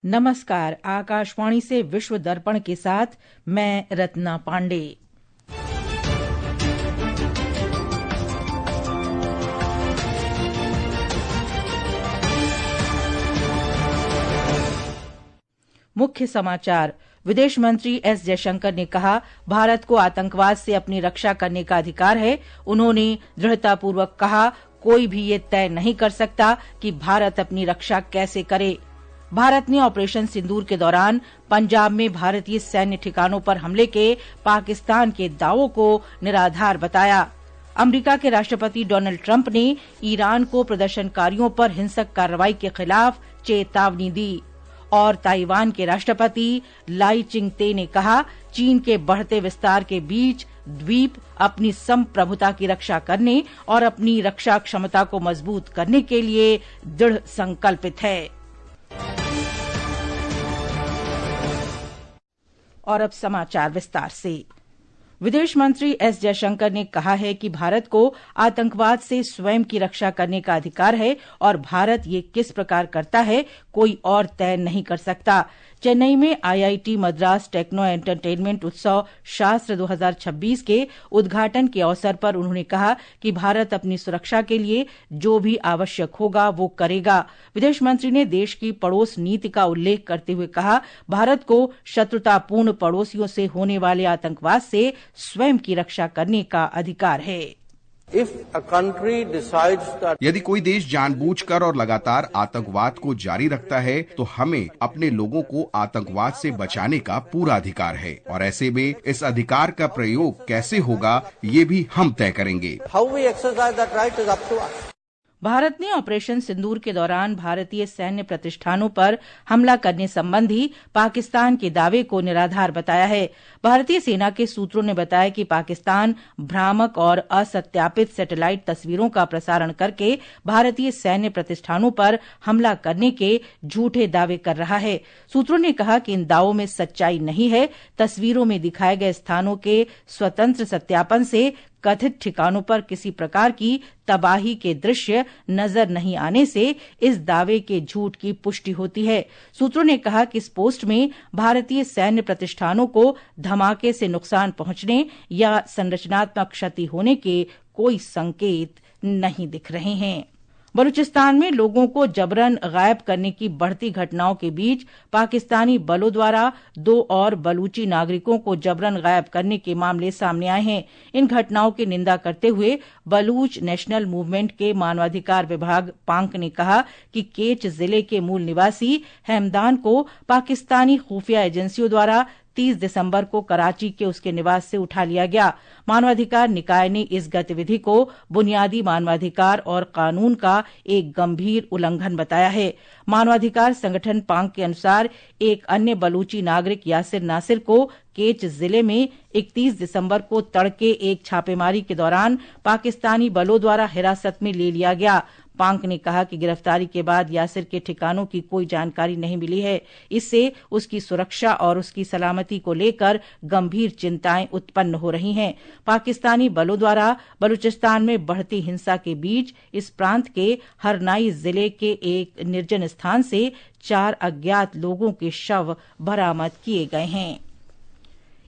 नमस्कार। आकाशवाणी से विश्व दर्पण के साथ मैं रत्ना पांडे। मुख्य समाचार। विदेश मंत्री एस जयशंकर ने कहा, भारत को आतंकवाद से अपनी रक्षा करने का अधिकार है। उन्होंने दृढ़तापूर्वक कहा, कोई भी ये तय नहीं कर सकता कि भारत अपनी रक्षा कैसे करे। भारत ने ऑपरेशन सिंदूर के दौरान पंजाब में भारतीय सैन्य ठिकानों पर हमले के पाकिस्तान के दावों को निराधार बताया। अमेरिका के राष्ट्रपति डोनाल्ड ट्रंप ने ईरान को प्रदर्शनकारियों पर हिंसक कार्रवाई के खिलाफ चेतावनी दी। और ताइवान के राष्ट्रपति लाई चिंगते ने कहा, चीन के बढ़ते विस्तार के बीच द्वीप अपनी संप्रभुता की रक्षा करने और अपनी रक्षा क्षमता को मजबूत करने के लिए दृढ़ संकल्पित है। और अब समाचार विस्तार से। विदेश मंत्री एस जयशंकर ने कहा है कि भारत को आतंकवाद से स्वयं की रक्षा करने का अधिकार है और भारत ये किस प्रकार करता है, कोई और तय नहीं कर सकता। चेन्नई में आईआईटी मद्रास टेक्नो एंटरटेनमेंट उत्सव शास्त्र 2026 के उद्घाटन के अवसर पर उन्होंने कहा कि भारत अपनी सुरक्षा के लिए जो भी आवश्यक होगा वो करेगा। विदेश मंत्री ने देश की पड़ोस नीति का उल्लेख करते हुए कहा, भारत को शत्रुतापूर्ण पड़ोसियों से होने वाले आतंकवाद से स्वयं की रक्षा करने का अधिकार है। यदि कोई देश जानबूझकर और लगातार आतंकवाद को जारी रखता है तो हमें अपने लोगों को आतंकवाद से बचाने का पूरा अधिकार है और ऐसे में इस अधिकार का प्रयोग कैसे होगा ये भी हम तय करेंगे। भारत ने ऑपरेशन सिंदूर के दौरान भारतीय सैन्य प्रतिष्ठानों पर हमला करने संबंधी पाकिस्तान के दावे को निराधार बताया है। भारतीय सेना के सूत्रों ने बताया कि पाकिस्तान भ्रामक और असत्यापित सैटेलाइट तस्वीरों का प्रसारण करके भारतीय सैन्य प्रतिष्ठानों पर हमला करने के झूठे दावे कर रहा है। सूत्रों ने कहा कि इन दावों में सच्चाई नहीं है। तस्वीरों में दिखाए गए स्थानों के स्वतंत्र सत्यापन से कथित ठिकानों पर किसी प्रकार की तबाही के दृश्य नजर नहीं आने से इस दावे के झूठ की पुष्टि होती है। सूत्रों ने कहा कि इस पोस्ट में भारतीय सैन्य प्रतिष्ठानों को धमाके से नुकसान पहुंचने या संरचनात्मक क्षति होने के कोई संकेत नहीं दिख रहे हैं। बलूचिस्तान में लोगों को जबरन गायब करने की बढ़ती घटनाओं के बीच पाकिस्तानी बलों द्वारा 2 और बलूची नागरिकों को जबरन गायब करने के मामले सामने आए हैं। इन घटनाओं की निंदा करते हुए बलूच नेशनल मूवमेंट के मानवाधिकार विभाग पांक ने कहा कि केच जिले के मूल निवासी हमदान को पाकिस्तानी खुफिया एजेंसियों द्वारा 30 दिसंबर को कराची के उसके निवास से उठा लिया गया। मानवाधिकार निकाय ने इस गतिविधि को बुनियादी मानवाधिकार और कानून का एक गंभीर उल्लंघन बताया है। मानवाधिकार संगठन पांक के अनुसार एक अन्य बलूची नागरिक यासिर नासिर को केच जिले में 31 दिसंबर को तड़के एक छापेमारी के दौरान पाकिस्तानी बलों द्वारा हिरासत में ले लिया गया। पांक ने कहा कि गिरफ्तारी के बाद यासिर के ठिकानों की कोई जानकारी नहीं मिली है। इससे उसकी सुरक्षा और उसकी सलामती को लेकर गंभीर चिंताएं उत्पन्न हो रही हैं। पाकिस्तानी बलों द्वारा बलूचिस्तान में बढ़ती हिंसा के बीच इस प्रांत के हरनाई जिले के एक निर्जन स्थान से 4 अज्ञात लोगों के शव बरामद किए गए हैं।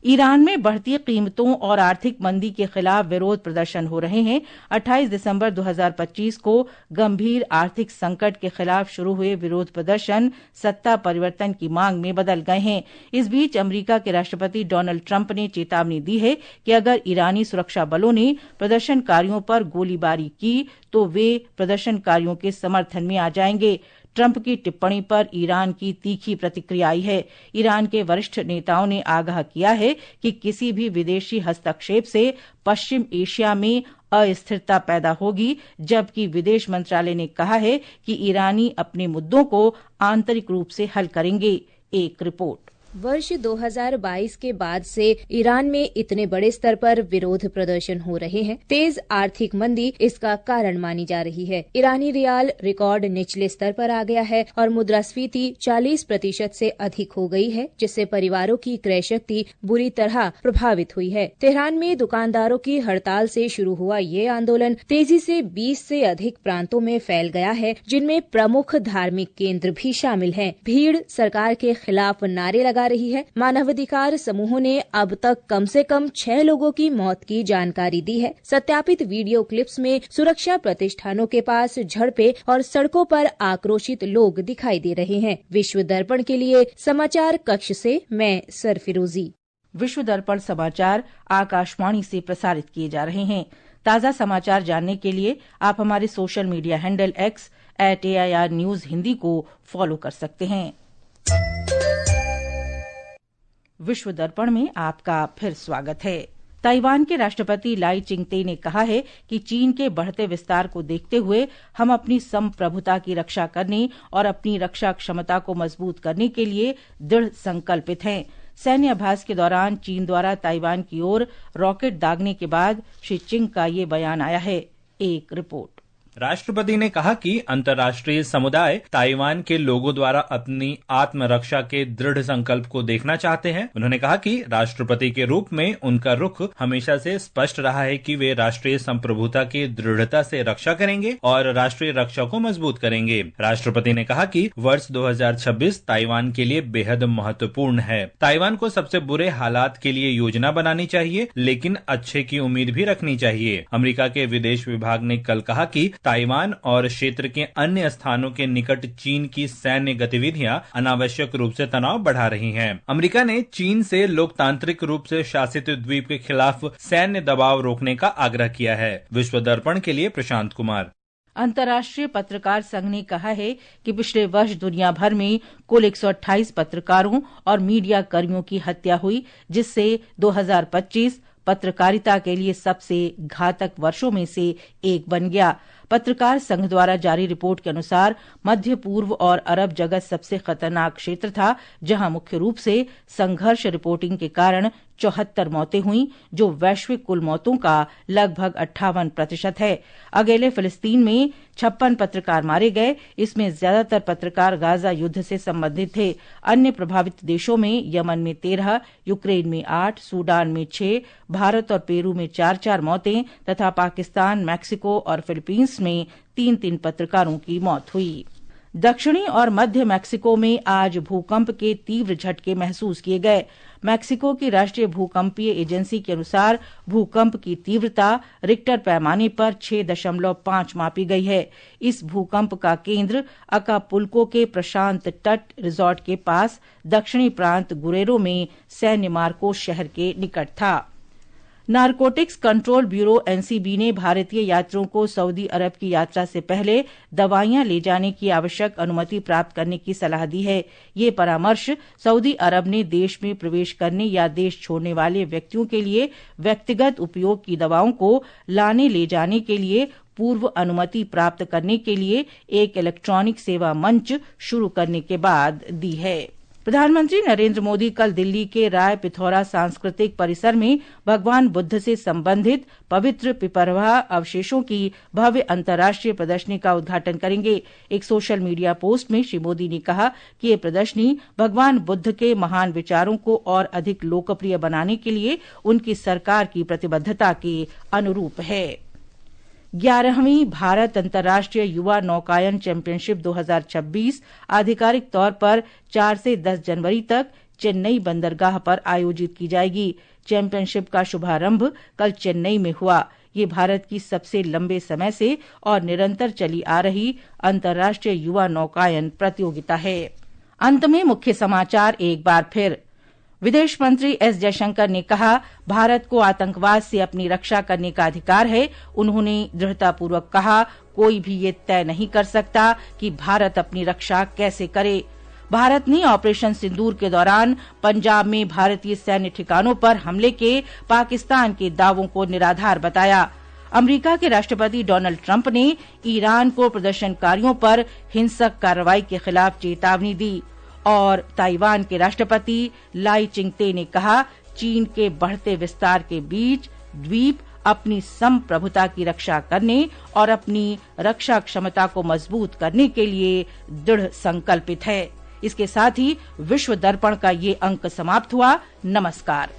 ईरान में बढ़ती कीमतों और आर्थिक मंदी के खिलाफ विरोध प्रदर्शन हो रहे हैं। 28 दिसंबर 2025 को गंभीर आर्थिक संकट के खिलाफ शुरू हुए विरोध प्रदर्शन सत्ता परिवर्तन की मांग में बदल गए हैं। इस बीच अमेरिका के राष्ट्रपति डोनाल्ड ट्रंप ने चेतावनी दी है कि अगर ईरानी सुरक्षा बलों ने प्रदर्शनकारियों पर गोलीबारी की तो वे प्रदर्शनकारियों के समर्थन में आ जाएंगे। ट्रंप की टिप्पणी पर ईरान की तीखी प्रतिक्रिया आई है। ईरान के वरिष्ठ नेताओं ने आगाह किया है कि किसी भी विदेशी हस्तक्षेप से पश्चिम एशिया में अस्थिरता पैदा होगी, जबकि विदेश मंत्रालय ने कहा है कि ईरानी अपने मुद्दों को आंतरिक रूप से हल करेंगे। एक रिपोर्ट। वर्ष 2022 के बाद से ईरान में इतने बड़े स्तर पर विरोध प्रदर्शन हो रहे हैं। तेज आर्थिक मंदी इसका कारण मानी जा रही है। ईरानी रियाल रिकॉर्ड निचले स्तर पर आ गया है और मुद्रास्फीति 40% से अधिक हो गई है, जिससे परिवारों की क्रय शक्ति बुरी तरह प्रभावित हुई है। तेहरान में दुकानदारों की हड़ताल से शुरू हुआ ये आंदोलन तेजी से 20 से अधिक प्रांतों में फैल गया है, जिनमें प्रमुख धार्मिक केंद्र भी शामिल हैं। भीड़ सरकार के खिलाफ नारे लगा रही है। मानवाधिकार समूहों ने अब तक कम से कम 6 लोगों की मौत की जानकारी दी है। सत्यापित वीडियो क्लिप्स में सुरक्षा प्रतिष्ठानों के पास झड़पें और सड़कों पर आक्रोशित लोग दिखाई दे रहे हैं। विश्व दर्पण के लिए समाचार कक्ष से मैं सरफिरोजी। विश्व दर्पण समाचार आकाशवाणी से प्रसारित किए जा रहे हैं। ताज़ा समाचार जानने के लिए आप हमारे social media handle @AIR news Hindi को फॉलो कर सकते हैं। विश्व दर्पण में आपका फिर स्वागत है। ताइवान के राष्ट्रपति लाई चिंगते ने कहा है कि चीन के बढ़ते विस्तार को देखते हुए हम अपनी संप्रभुता की रक्षा करने और अपनी रक्षा क्षमता को मजबूत करने के लिए दृढ़ संकल्पित हैं। सैन्य अभ्यास के दौरान चीन द्वारा ताइवान की ओर रॉकेट दागने के बाद श्री चिंग का ये बयान आया है। एक रिपोर्ट। राष्ट्रपति ने कहा कि अंतर्राष्ट्रीय समुदाय ताइवान के लोगों द्वारा अपनी आत्मरक्षा के दृढ़ संकल्प को देखना चाहते हैं। उन्होंने कहा कि राष्ट्रपति के रूप में उनका रुख हमेशा से स्पष्ट रहा है कि वे राष्ट्रीय संप्रभुता की दृढ़ता से रक्षा करेंगे और राष्ट्रीय रक्षा को मजबूत करेंगे। राष्ट्रपति ने कहा कि वर्ष 2026 ताइवान के लिए बेहद महत्वपूर्ण है। ताइवान को सबसे बुरे हालात के लिए योजना बनानी चाहिए, लेकिन अच्छे की उम्मीद भी रखनी चाहिए। अमेरिका के विदेश विभाग ने कल कहा कि ताइवान और क्षेत्र के अन्य स्थानों के निकट चीन की सैन्य गतिविधियां अनावश्यक रूप से तनाव बढ़ा रही हैं। अमेरिका ने चीन से लोकतांत्रिक रूप से शासित द्वीप के खिलाफ सैन्य दबाव रोकने का आग्रह किया है। विश्व दर्पण के लिए प्रशांत कुमार। अंतर्राष्ट्रीय पत्रकार संघ ने कहा है कि पिछले वर्ष दुनिया भर में कुल 128 पत्रकारों और मीडिया कर्मियों की हत्या हुई, जिससे 2025 पत्रकारिता के लिए सबसे घातक वर्षों में से एक बन गया। पत्रकार संघ द्वारा जारी रिपोर्ट के अनुसार मध्य पूर्व और अरब जगत सबसे खतरनाक क्षेत्र था, जहां मुख्य रूप से संघर्ष रिपोर्टिंग के कारण 74 मौतें हुई, जो वैश्विक कुल मौतों का लगभग 58% है। अकेले फिलिस्तीन में 56 पत्रकार मारे गए। इसमें ज्यादातर पत्रकार गाजा युद्ध से संबंधित थे। अन्य प्रभावित देशों में यमन में 13, यूक्रेन में 8, सूडान में 6, भारत और पेरू में 4-4 मौतें तथा पाकिस्तान, मैक्सिको और फिलीपींस में 3-3 पत्रकारों की मौत हुई। दक्षिणी और मध्य मैक्सिको में आज भूकंप के तीव्र झटके महसूस किए गए। मैक्सिको की राष्ट्रीय भूकंपीय एजेंसी के अनुसार भूकंप की तीव्रता रिक्टर पैमाने पर 6.5 मापी गई है। इस भूकंप का केंद्र अकापुल्को के प्रशांत तट रिजॉर्ट के पास दक्षिणी प्रांत गुरेरो में सैन्य मार्कोस शहर के निकट था। नारकोटिक्स कंट्रोल ब्यूरो एनसीबी ने भारतीय यात्रियों को सऊदी अरब की यात्रा से पहले दवाइयां ले जाने की आवश्यक अनुमति प्राप्त करने की सलाह दी है। ये परामर्श सऊदी अरब ने देश में प्रवेश करने या देश छोड़ने वाले व्यक्तियों के लिए व्यक्तिगत उपयोग की दवाओं को लाने ले जाने के लिए पूर्व अनुमति प्राप्त करने के लिए एक इलेक्ट्रॉनिक सेवा मंच शुरू करने के बाद दी है। प्रधानमंत्री नरेंद्र मोदी कल दिल्ली के राय पिथौरा सांस्कृतिक परिसर में भगवान बुद्ध से संबंधित पवित्र पिपरवाह अवशेषों की भव्य अंतर्राष्ट्रीय प्रदर्शनी का उद्घाटन करेंगे। एक सोशल मीडिया पोस्ट में श्री मोदी ने कहा कि ये प्रदर्शनी भगवान बुद्ध के महान विचारों को और अधिक लोकप्रिय बनाने के लिए उनकी सरकार की प्रतिबद्धता के अनुरूप है। 11वीं भारत अंतर्राष्ट्रीय युवा नौकायन चैंपियनशिप 2026 आधिकारिक तौर पर 4 से 10 जनवरी तक चेन्नई बंदरगाह पर आयोजित की जाएगी। चैंपियनशिप का शुभारंभ कल चेन्नई में हुआ। ये भारत की सबसे लंबे समय से और निरंतर चली आ रही अंतर्राष्ट्रीय युवा नौकायन प्रतियोगिता है। अंत में मुख्य समाचार एक बार फिर। विदेश मंत्री एस जयशंकर ने कहा, भारत को आतंकवाद से अपनी रक्षा करने का अधिकार है। उन्होंने दृढ़तापूर्वक कहा, कोई भी ये तय नहीं कर सकता कि भारत अपनी रक्षा कैसे करे। भारत ने ऑपरेशन सिंदूर के दौरान पंजाब में भारतीय सैन्य ठिकानों पर हमले के पाकिस्तान के दावों को निराधार बताया। अमेरिका के राष्ट्रपति डोनाल्ड ट्रंप ने ईरान को प्रदर्शनकारियों पर हिंसक कार्रवाई के खिलाफ चेतावनी दी और ताइवान के राष्ट्रपति लाई चिंगते ने कहा, चीन के बढ़ते विस्तार के बीच द्वीप अपनी संप्रभुता की रक्षा करने और अपनी रक्षा क्षमता को मजबूत करने के लिए दृढ़ संकल्पित है। इसके साथ ही विश्व दर्पण का ये अंक समाप्त हुआ। नमस्कार।